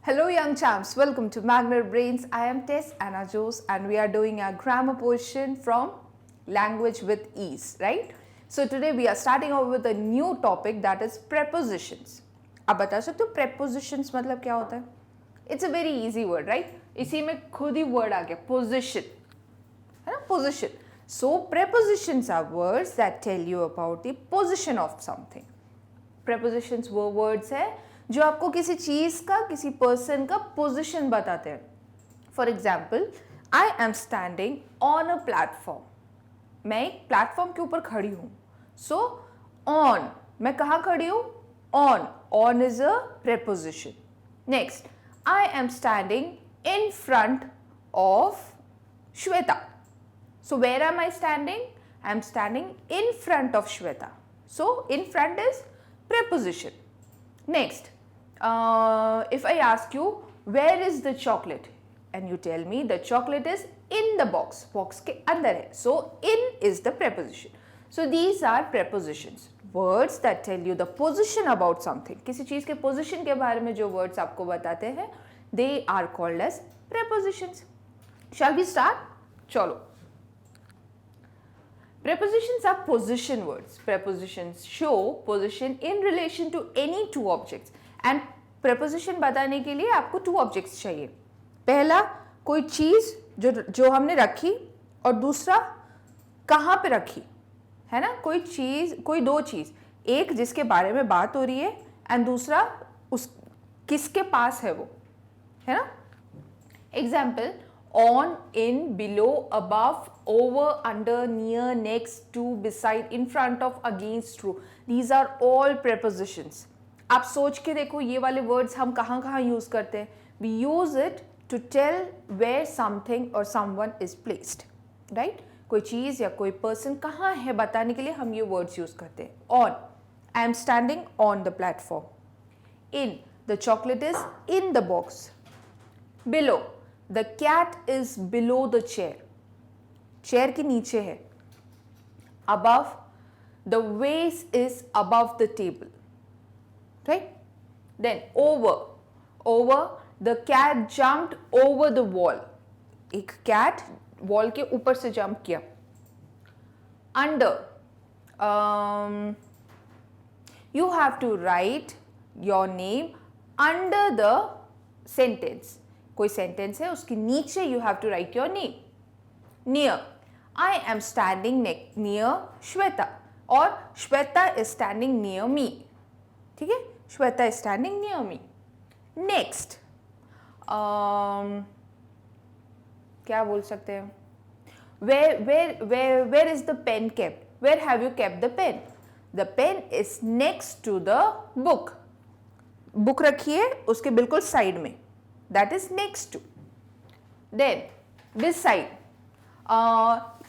Hello, young champs. Welcome to Magnet Brains. I am Tess Anna Jose, and we are doing a grammar portion from Language with Ease, right? So today we are starting off with a new topic, that is prepositions. अब बता सकते हो prepositions मतलब क्या होता है? It's a very easy word, right? इसी में खुद ही word आ गया position, है ना? Position. So prepositions are words that tell you about the position of something. Prepositions वो words है जो आपको किसी चीज का, किसी पर्सन का पोजिशन बताते हैं. For example, I am standing on a platform. मैं एक प्लेटफॉर्म के ऊपर खड़ी हूं. सो ऑन, मैं कहाँ खड़ी हूं? On. On is a preposition. Next, I am standing in front of Shweta. So where am I standing? I am standing in front of Shweta. So in front is preposition. Next, if I ask you, where is the chocolate? And you tell me the chocolate is in the box. Box के अंदर है. So, in is the preposition. So, these are prepositions. Words that tell you the position about something. किसी चीज़ के position के बारे में जो words आपको बताते हैं, they are called as prepositions. Shall we start? चलो. Prepositions are position words. Prepositions show position in relation to any two objects. And preposition बताने के लिए आपको two objects चाहिए. पहला, कोई चीज़ जो हमने रखी, और दूसरा कहाँ पे रखी, है ना? कोई चीज़, कोई दो चीज़, एक जिसके बारे में बात हो रही है एंड दूसरा उस किसके पास है वो, है ना? Example, on, in, below, above, over, under, near, next to, beside, in front of, against, through. These are all prepositions. आप सोच के देखो ये वाले words हम कहाँ use करते हैं. We use it to tell where something or someone is placed, right? कोई चीज़ या कोई person कहाँ है बताने के लिए हम ये words use करते हैं. On, I am standing on the platform. In, the chocolate is in the box. Below, the cat is below the chair. Chair के नीचे है. Above, the vase is above the table. Right? Then over, the cat jumped over the wall. एक cat wall के ऊपर से jump किया. Under, you have to write your name under the sentence. कोई sentence है, उसके नीचे you have to write your name. Near, I am standing near Shweta, और Shweta is standing near me. ठीक है, Shweta is standing near me. Next, क्या बोल सकते हैं? Where is the pen kept? Where have you kept the pen? The pen is next to the book. Book रखिए उसके बिल्कुल साइड में. That is next to. Then beside,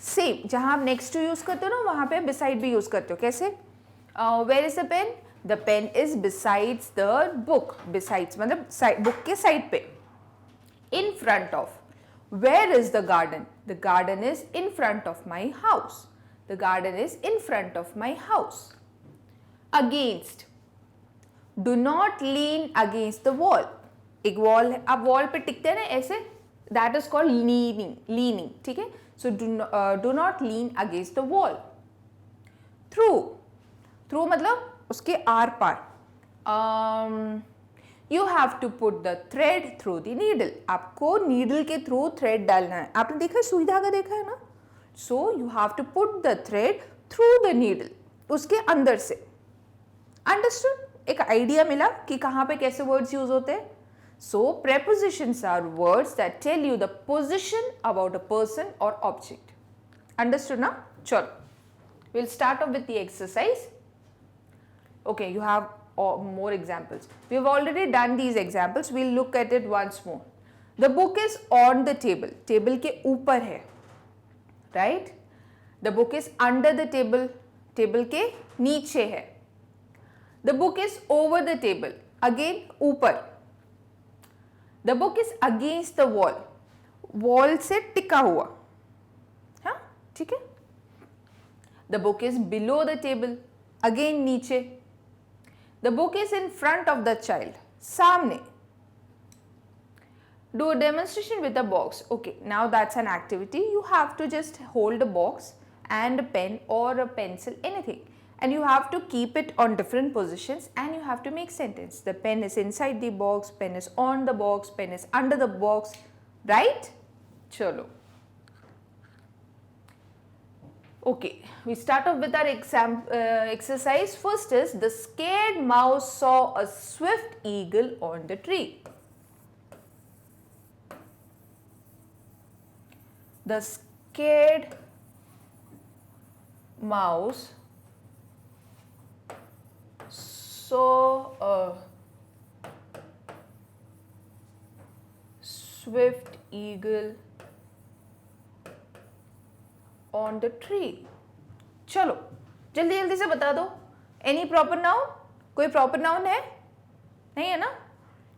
same, जहाँ आप next to use करते हो ना, वहाँ पे beside भी use करते हो. कैसे? Where is the pen? The pen is besides the book. Besides मतलब book के side पे. In front of. Where is the garden? The garden is in front of my house. The garden is in front of my house. Against. Do not lean against the wall. एक wall है, आप wall पे टिकते हैं ना ऐसे, that is called leaning. ठीक है, so do not lean against the wall. Through मतलब उसके आर पार. You have to put the thread through the needle. आपको नीडल के थ्रू थ्रेड डालना है. आपने देखा है, सुई धागा देखा है ना? So you have to put the thread through the needle, उसके अंदर से. अंडरस्टूड? एक आइडिया मिला कि कहाँ पे कैसे वर्ड्स यूज होते हैं. So, prepositions are words that tell you the position about a person or object. Understood now? Sure. We'll start off with the exercise. Okay, you have more examples. We have already done these examples. We'll look at it once more. The book is on the table. Table के ऊपर है. Right? The book is under the table. Table के नीचे है. The book is over the table. Again, ऊपर. The book is against the wall. Wall से टिका हुआ. हाँ, ठीक है? The book is below the table. Again नीचे. The book is in front of the child. सामने. Do a demonstration with a box. Okay, now that's an activity. You have to just hold a box and a pen or a pencil, anything, and you have to keep it on different positions and you have to make sentence. The pen is inside the box, pen is on the box, pen is under the box, right? Chalo. Okay, we start off with our exercise. First is, the scared mouse saw a swift eagle on the tree. The scared mouse saw a swift eagle on the tree. चलो जल्दी जल्दी से बता दो. Any proper noun? कोई proper noun है? नहीं है ना?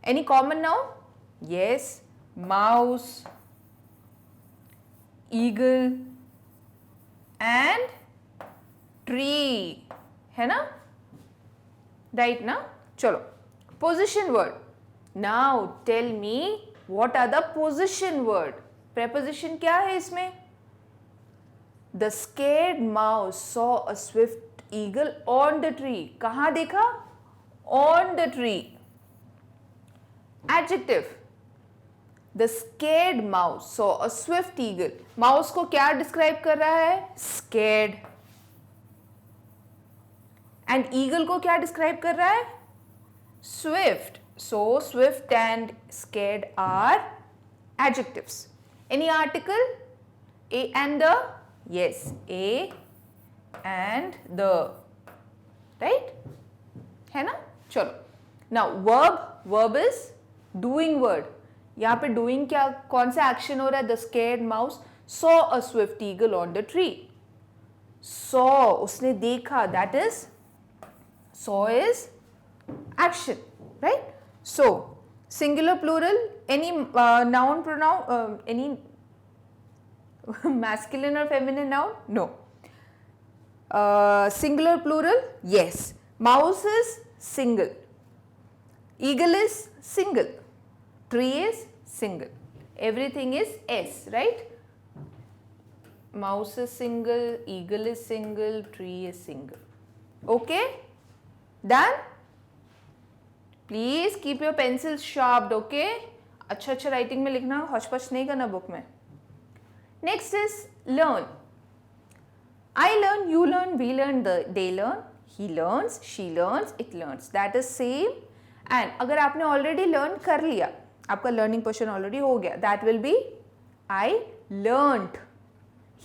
Any common noun? Yes, mouse, eagle and tree, है ना? Right ना? चलो. Position word. Now tell me what are the position word? Preposition क्या है इसमें? The scared mouse saw a swift eagle on the tree. कहाँ देखा? On the tree. Adjective. The scared mouse saw a swift eagle. Mouse को क्या describe कर रहा है? Scared. And eagle को क्या describe कर रहा है? Swift. So swift and scared are adjectives. Any article? A and the? Yes, a and the. Right? है ना? चलो. Now verb. Verb is doing word. यहाँ पे doing क्या, कौन सा action हो रहा है? The scared mouse saw a swift eagle on the tree. Saw, उसने देखा. That is, saw is action, right? So singular, plural, any noun, pronoun, any masculine or feminine noun? No. Singular, plural? Yes. Mouse is single. Eagle is single. Tree is single. Everything is S, right? Mouse is single, eagle is single, tree is single. Okay? Done? Please keep your pencils sharp, okay? अच्छा writing में लिखना, hotchpotch नहीं करना book में. Next is learn. I learn, you learn, we learn, they learn, he learns, she learns, it learns. That is same. And अगर आपने already learn कर लिया, आपका learning portion already हो गया, that will be I learnt,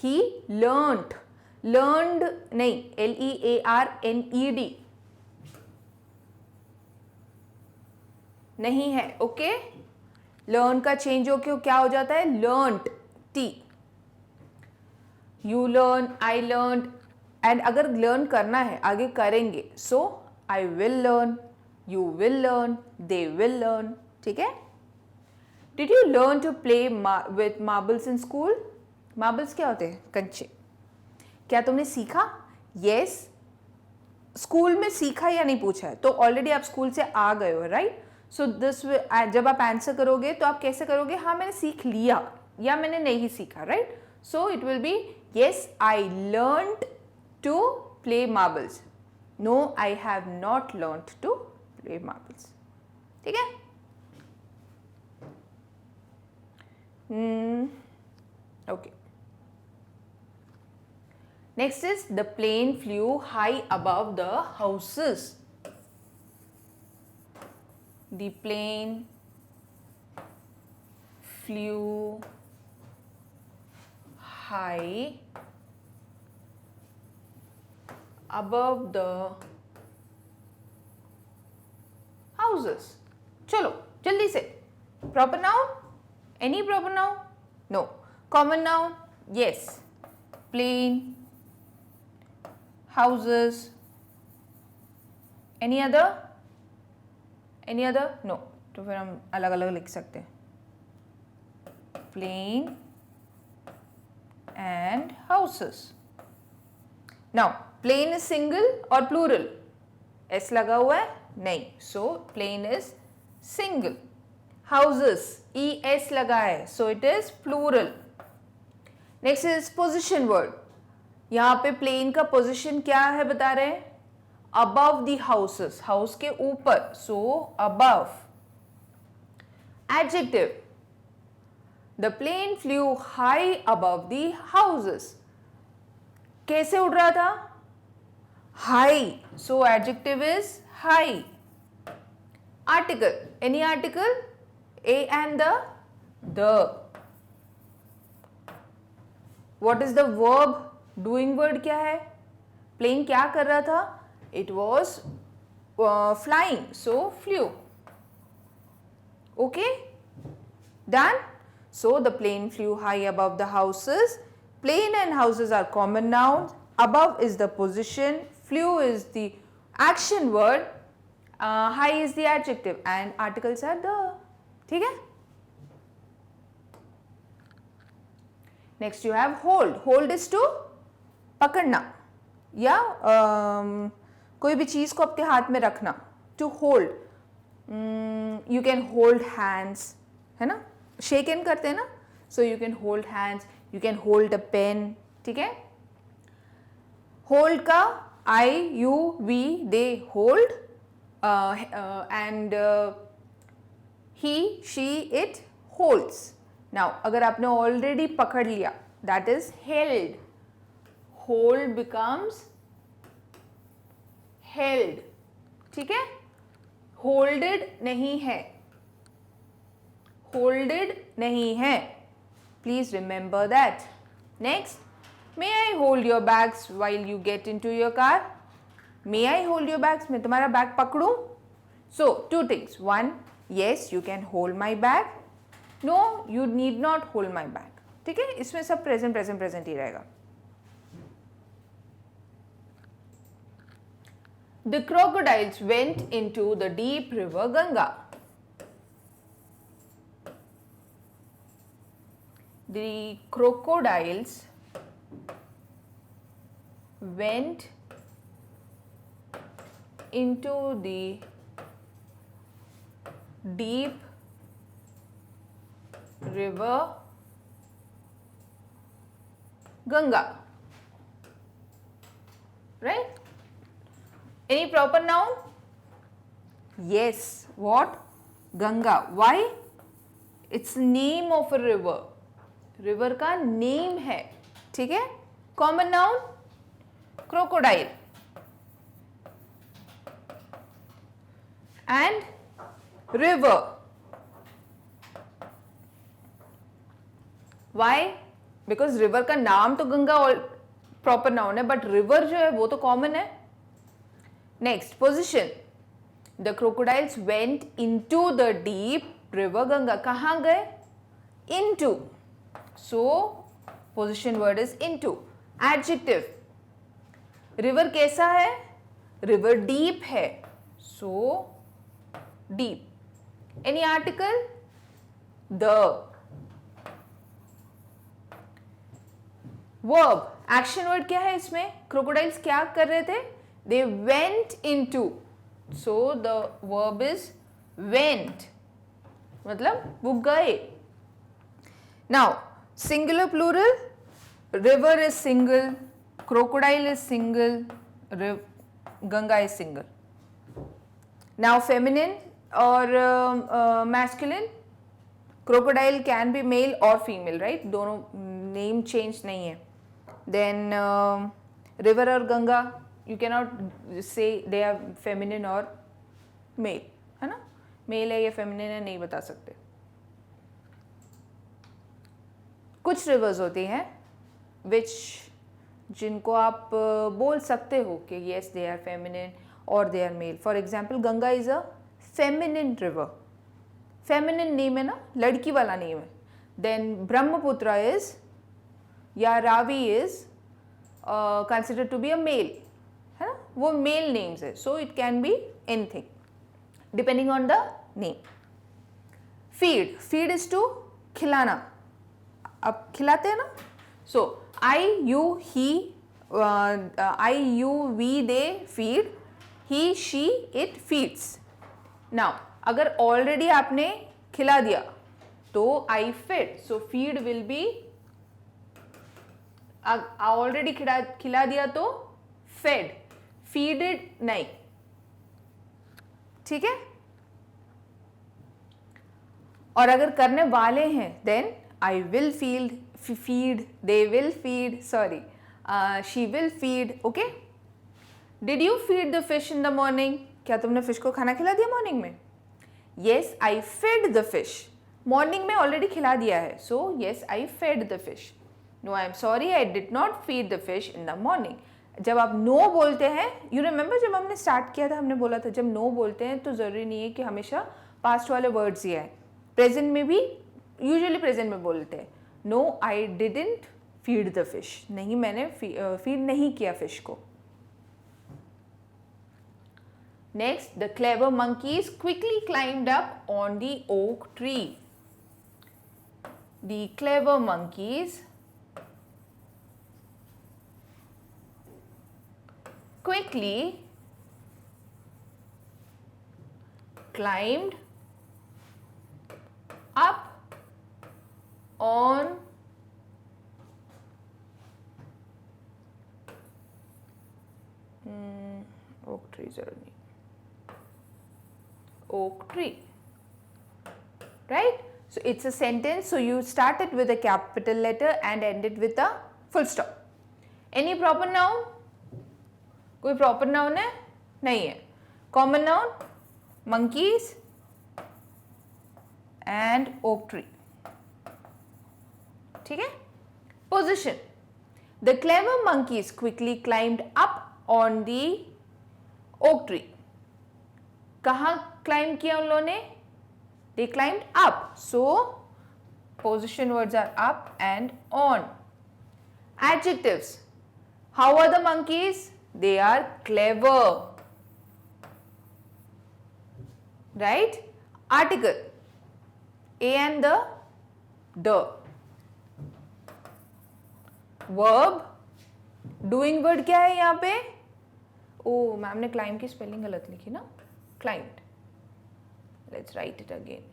he learnt, learned नहीं, Learned नहीं है, ओके? लर्न का चेंज होके क्या हो जाता है? Learned, T. You learn, I learn, and अगर लर्न करना है आगे करेंगे, so I will learn, you will learn, they will learn. ठीक है? Did you learn to play with marbles in school? Marbles क्या होते हैं? कंचे. क्या तुमने सीखा? यस. स्कूल में सीखा या नहीं पूछा है, तो ऑलरेडी आप स्कूल से आ गए हो, राइट? सो दिस, जब आप आंसर करोगे तो आप कैसे करोगे? हाँ मैंने सीख लिया या मैंने नहीं सीखा, right? So it will be yes, I learned to play marbles. No, I have not learned to play marbles. ठीक है? Okay. Next is, the plane flew high above the houses. The plane flew high above the houses. चलो जल्दी से. Proper noun? Any proper noun? No. Common noun? Yes. Plane, houses. Any other? Any other? No. तो फिर हम अलग अलग लिख सकते हैं. Plane and houses. Now, plane is single or plural? S लगा हुआ है? नहीं. So, plane is single. houses, es लगा है, so it is plural. Next is position word. यहाँ पे plane का position क्या है बता रहे हैं? Above the houses, house के ऊपर, so above. Adjective. The plane flew high above the houses. कैसे उड़ रहा था? High, so adjective is high. Article. Any article? A and the. What is the verb? Doing word क्या है? Plane क्या कर रहा था? It was flying, so flew. Okay? Done? So the plane flew high above the houses. Plane and houses are common nouns. Above is the position. Flew is the action word. High is the adjective and articles are the. ठीक है? Next you have hold. Hold is to पकड़ना या कोई भी चीज को आपके हाथ में रखना. To hold. You can hold hands, है ना? Shake hand करते हैं ना? So you can hold hands. You can hold a pen. ठीक है? Hold का I, you, we, they hold. And he, she, it holds. Now अगर आपने already पकड़ लिया, that is held. Hold becomes held. ठीक है? Holded नहीं है. Holded नहीं है. Please remember that. Next, may I hold your bags while you get into your car? May I hold your bags? मैं तुम्हारा bag पकड़ूं? So, two things. One, yes, you can hold my bag. No, you need not hold my bag. ठीक है? इसमें सब present, present, present ही रहेगा. The crocodiles went into the deep river Ganga. The crocodiles went into the deep river Ganga. Right? Any proper noun? Yes. What? Ganga. Why? It's name of a river. River का name है. ठीक है? Common noun? Crocodile. And river. Why? Because river का नाम तो गंगा और proper noun है, but river जो है वो तो common है. Next, position. The crocodiles went into the deep river Ganga. कहाँ गए? Into. So, position word is into. Adjective. River कैसा है? River deep है. So, deep. Any article? The. Verb. Action word क्या है इसमें? Crocodiles क्या कर रहे थे? They went into. So the verb is went. मतलब वो गए. Now singular plural. River is single. Crocodile is single. Ganga is single. Now feminine or masculine. Crocodile can be male or female, right? दोनों name change नहीं है. Then river और Ganga. You cannot say they are feminine or male, है ना? Male है या feminine है नहीं बता सकते. कुछ rivers होती हैं which जिनको आप बोल सकते हो कि yes they are feminine or they are male. For example, Ganga is a feminine river. Feminine name है ना, लड़की वाला name है. Then Brahmaputra is या Ravi is considered to be a male. है ना, वो मेल नेम्स है. So it can be anything depending on the name. Feed. Feed is to खिलाना. अब खिलाते हैं ना. So I you he, I you we they feed. He she it feeds. Now अगर ऑलरेडी आपने खिला दिया तो I fed. So feed will be already खिला दिया तो fed. feeded नहीं. ठीक है. और अगर करने वाले हैं then I will feed, they will feed, sorry, she will feed. Okay. Did you feed the fish in the morning? क्या तुमने फिश को खाना खिला दिया मॉर्निंग में? Yes, I fed the fish. Morning में ऑलरेडी खिला दिया है. So yes, I fed the fish. No, I am sorry, I did not feed the fish in the morning. जब आप नो बोलते हैं, यू रिमेंबर जब हमने स्टार्ट किया था हमने बोला था जब नो बोलते हैं तो ज़रूरी नहीं है कि हमेशा पास्ट वाले वर्ड्स ही आए. प्रेजेंट में भी यूजुअली प्रेजेंट में बोलते हैं. No I didn't feed the fish. नहीं, मैंने फीड नहीं किया फिश को. Next, the clever monkeys quickly climbed up on the oak tree. The clever monkeys quickly climbed up on oak tree, oak tree, right? So it's a sentence, so you start it with a capital letter and end it with a full stop. Any proper noun? कोई proper noun है? नहीं है. Common noun? Monkeys and oak tree. ठीक है. Position. The clever monkeys quickly climbed up on the oak tree. कहाँ climb किया उन लोगों ने? They climbed up. So position words are up and on. Adjectives. How are the monkeys? They are clever. Right? Article. A and the. Verb. Doing word क्या है यहाँ पे? ओ ma'am ने climb की स्पेलिंग गलत लिखी ना? Climbed. Let's write it again.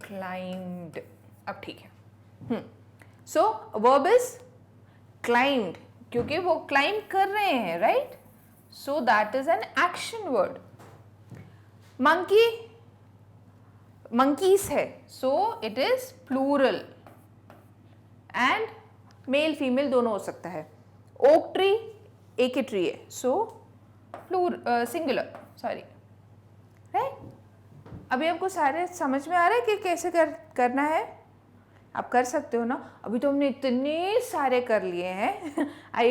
Climbed. अब ठीक है. So verb is climbed क्योंकि वो climb कर रहे हैं, right? So that is an action word. Monkey, monkeys है. So it is plural. And male female दोनों हो सकता है. Oak tree एक ही tree है. So singular, sorry, right? अभी आपको सारे समझ में आ रहा है कि कैसे करना है? आप कर सकते हो ना. अभी तो हमने इतने सारे कर लिए हैं. आई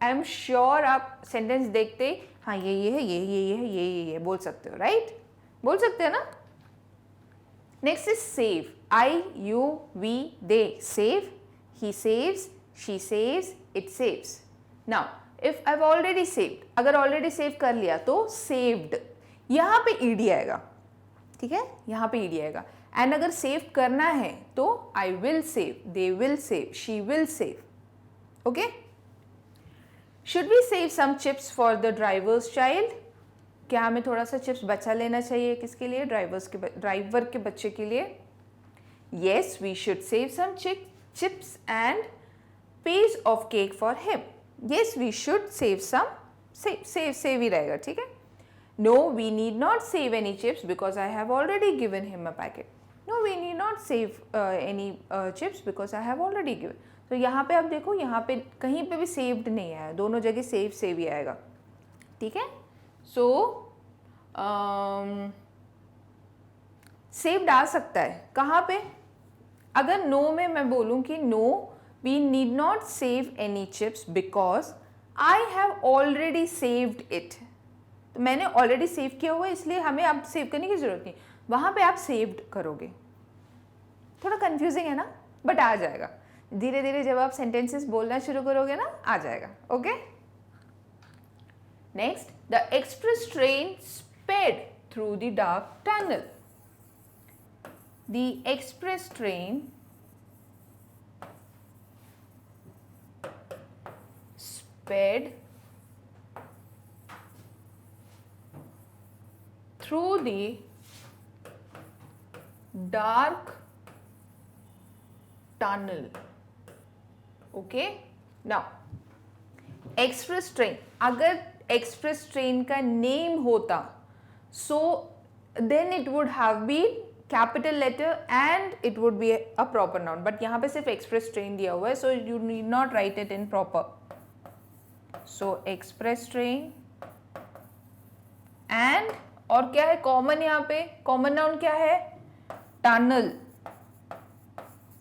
एम श्योर आप सेंटेंस देखते हाँ ये है, ये है, ये बोल सकते हो, राइट? बोल सकते हो ना. Next is save. I you we they. Save. He saves, she saves, it saves. Now if I have already saved, अगर ऑलरेडी सेव कर लिया तो सेव्ड. यहाँ पे ईडी आएगा, ठीक है? यहाँ पे ईडी आएगा. एंड अगर सेव करना है तो I will save, they will save, she will save. Okay. Should we save some chips for the driver's child? क्या हमें थोड़ा सा चिप्स बचा लेना चाहिए? किसके लिए? ड्राइवर के बच्चे के लिए. Yes, we should save some chips and piece of cake for him. Yes, we should save some. Save ही रहेगा, ठीक है? No, we need not save any chips because I have already given him a packet. No, we need not save any chips because I have already given. तो यहाँ पे आप देखो, यहाँ पे कहीं पे भी saved नहीं आया. दोनों जगह save ही आएगा, ठीक है? So saved आ सकता है. कहाँ पे? अगर no में मैं बोलूँ कि no, we need not save any chips because I have already saved it. तो मैंने ऑलरेडी सेव किया हुआ है इसलिए हमें अब सेव करने की जरूरत नहीं. वहाँ पे आप सेव्ड करोगे. थोड़ा कंफ्यूजिंग है ना, बट आ जाएगा धीरे धीरे. जब आप सेंटेंसेस बोलना शुरू करोगे ना, आ जाएगा. Okay. Next, the express train sped through the dark tunnel. The express train sped through the dark tunnel. Okay, now express train, अगर express train का name होता, so then it would have been capital letter and it would be a proper noun, but यहाँ पे सिर्फ express train दिया हुआ है, so you need not write it in proper. So express train and और क्या है common, यहाँ पे common noun क्या है, tunnel.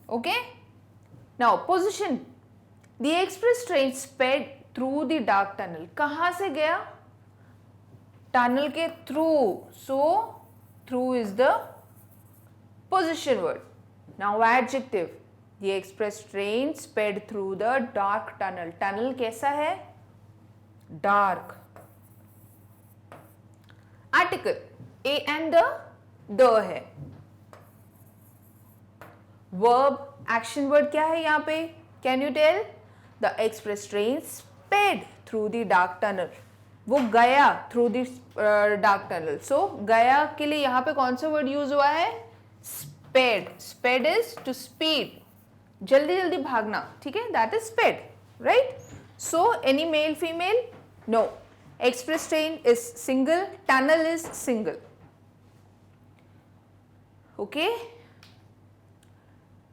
Okay, now position, the express train sped through the dark tunnel. कहाँ से गया, tunnel के through, so through is the position word. Now adjective, the express train sped through the dark tunnel. Tunnel कैसा है, dark. Article, a and the है. Verb, action word क्या है यहाँ पे, can you tell? The express train sped through the dark tunnel. वो गया through the dark tunnel. So गया के लिए यहाँ पे कौन सा word use हुआ है, sped. Sped is to speed, जल्दी जल्दी भागना, ठीक है, that is sped, right? So any male, female? No. Express train is single, tunnel is single. Okay.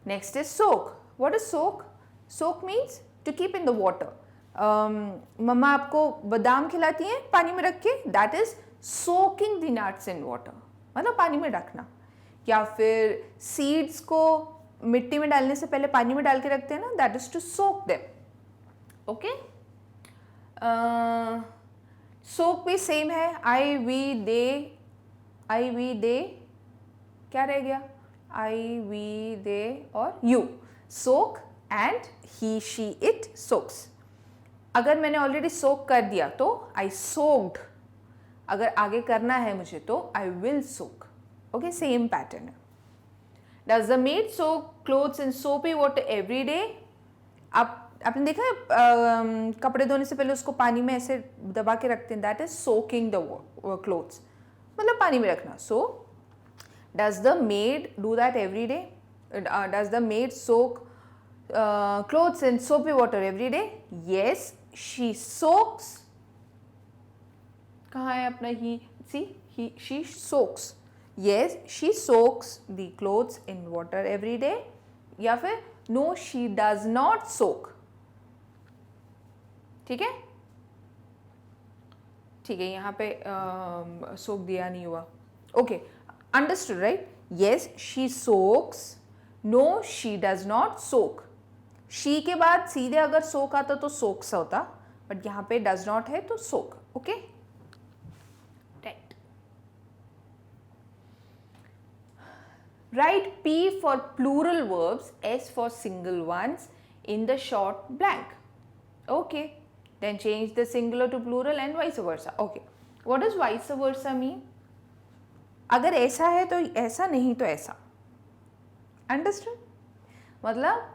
Next is soak. What is soak? Soak means to keep in the water. मम्मा आपको बादाम खिलाती हैं पानी में रख के, that is soaking the nuts in water, मतलब पानी में रखना. या फिर सीड्स को मिट्टी में डालने से पहले पानी में डाल के रखते हैं ना, that is to soak them. Okay. सोक भी सेम है, आई वी दे क्या रह गया, आई वी दे और you. Soak and he she it socks. अगर मैंने ऑलरेडी सोक कर दिया तो आई सोक्ड, अगर आगे करना है मुझे तो I will soak. Okay, same pattern है. Does the maid soak clothes in soapy water every day. आपने देखा है कपड़े धोने से पहले उसको पानी में ऐसे दबा के रखते हैं, that is soaking the clothes, मतलब पानी में रखना. So does the maid do that every day, does the maid soak clothes in soapy water every day. Yes, she soaks, कहाँ है अपना ही, see she soaks. Yes, she soaks the clothes in water every day. या फिर no, she does not soak. ठीक है, ठीक है, यहाँ पे सोक दिया नहीं हुआ. Okay, understood right. Yes, she soaks. No, she does not soak. She के बाद सीधे अगर सोक आता तो सोक्स होता, बट यहाँ पे डज नॉट है तो soak. Okay, right. Write P for plural verbs, S for single ones in the short blank. Okay, then change the singular to plural and vice versa. Okay, what does vice versa mean? अगर ऐसा है तो ऐसा, नहीं तो ऐसा. Understood? मतलब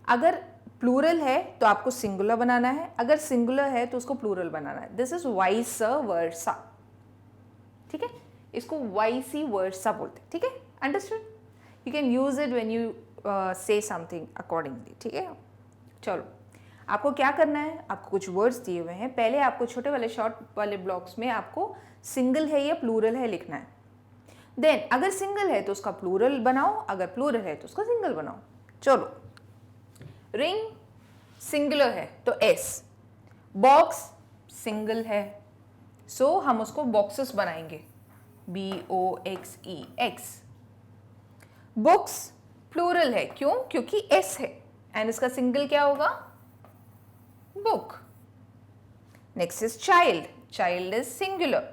अगर प्लूरल है तो आपको सिंगुलर बनाना है, अगर सिंगुलर है तो उसको प्लूरल बनाना है. This is vice versa. ठीक है, इसको वाइसी वर्सा बोलते हैं. ठीक है, understood. You can use it when you से समथिंग अकॉर्डिंगली. ठीक है, चलो आपको क्या करना है, आपको कुछ वर्ड्स दिए हुए हैं. पहले आपको छोटे वाले शॉर्ट वाले ब्लॉक्स में आपको सिंगल है या प्लूरल है लिखना है. देन अगर सिंगल है तो उसका प्लूरल बनाओ, अगर प्लूरल है तो उसका सिंगल बनाओ. चलो, रिंग सिंगुलर है तो एस, बॉक्स सिंगल है सो हम उसको बॉक्सेस बनाएंगे, BOXEX. बुक्स प्लूरल है, क्यों, क्योंकि एस है एंड इसका सिंगल क्या होगा, book. Next is child. Child is singular.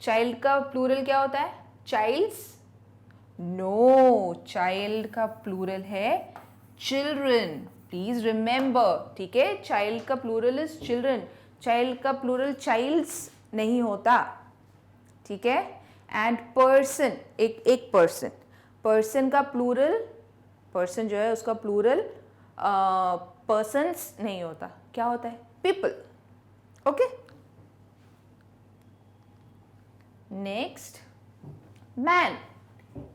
Child का प्लूरल क्या होता है, चाइल्ड्स. नो, चाइल्ड का प्लूरल है चिल्ड्रन. Please remember. ठीक है, चाइल्ड का प्लूरल इज चिल्ड्रन. चाइल्ड का प्लूरल चाइल्ड्स नहीं होता. ठीक है, एंड पर्सन, एक पर्सन. पर्सन का प्लूरल, पर्सन जो है उसका प्लूरल पर्सन्स नहीं होता. क्या होता है, people. Okay, next man,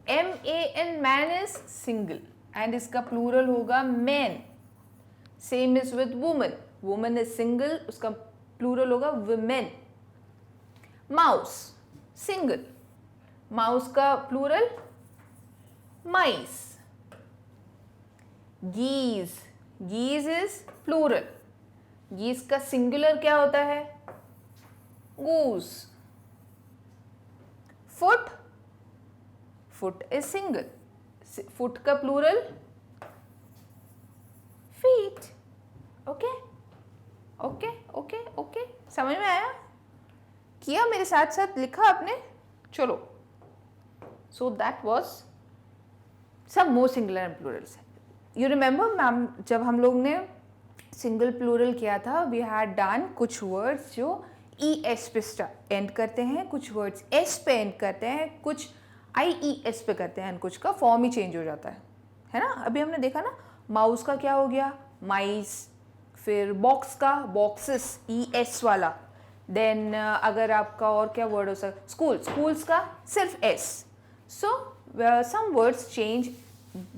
MAN, man is single and इसका प्लूरल होगा men. Same is with woman, woman is single, उसका प्लूरल होगा वुमेन. माउस सिंगल, माउस का plural mice. Geese, geese is plural, geese का सिंगुलर क्या होता है? Goose. Foot, foot is single, foot का plural feet. Okay okay okay okay, समझ में आया? किया मेरे साथ साथ, लिखा आपने? चलो. सो दैट वॉज सब more singular and plurals. You remember ma'am, जब हम लोग ने सिंगल प्लूरल किया था, वी हैड डन कुछ वर्ड्स जो ES पे एंड करते हैं, कुछ वर्ड्स S पे एंड करते हैं, कुछ IES पे करते हैं, कुछ का फॉर्म ही चेंज हो जाता है ना? अभी हमने देखा ना, माउस का क्या हो गया? माइस. फिर बॉक्स का बॉक्सेस, ES वाला. देन अगर आपका और क्या वर्ड हो सकता? स्कूल, स्कूल्स का सिर्फ S. So some words change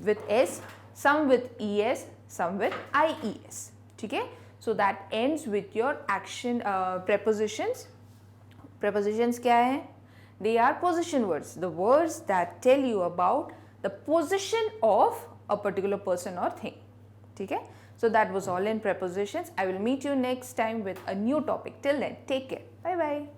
with S, some with ES, some with IES. ठीक है? So that ends with your action prepositions. Prepositions क्या हैं? They are position words, the words that tell you about the position of a particular person or thing. ठीक है? So that was all in prepositions. I will meet you next time with a new topic. Till then, take care. Bye bye.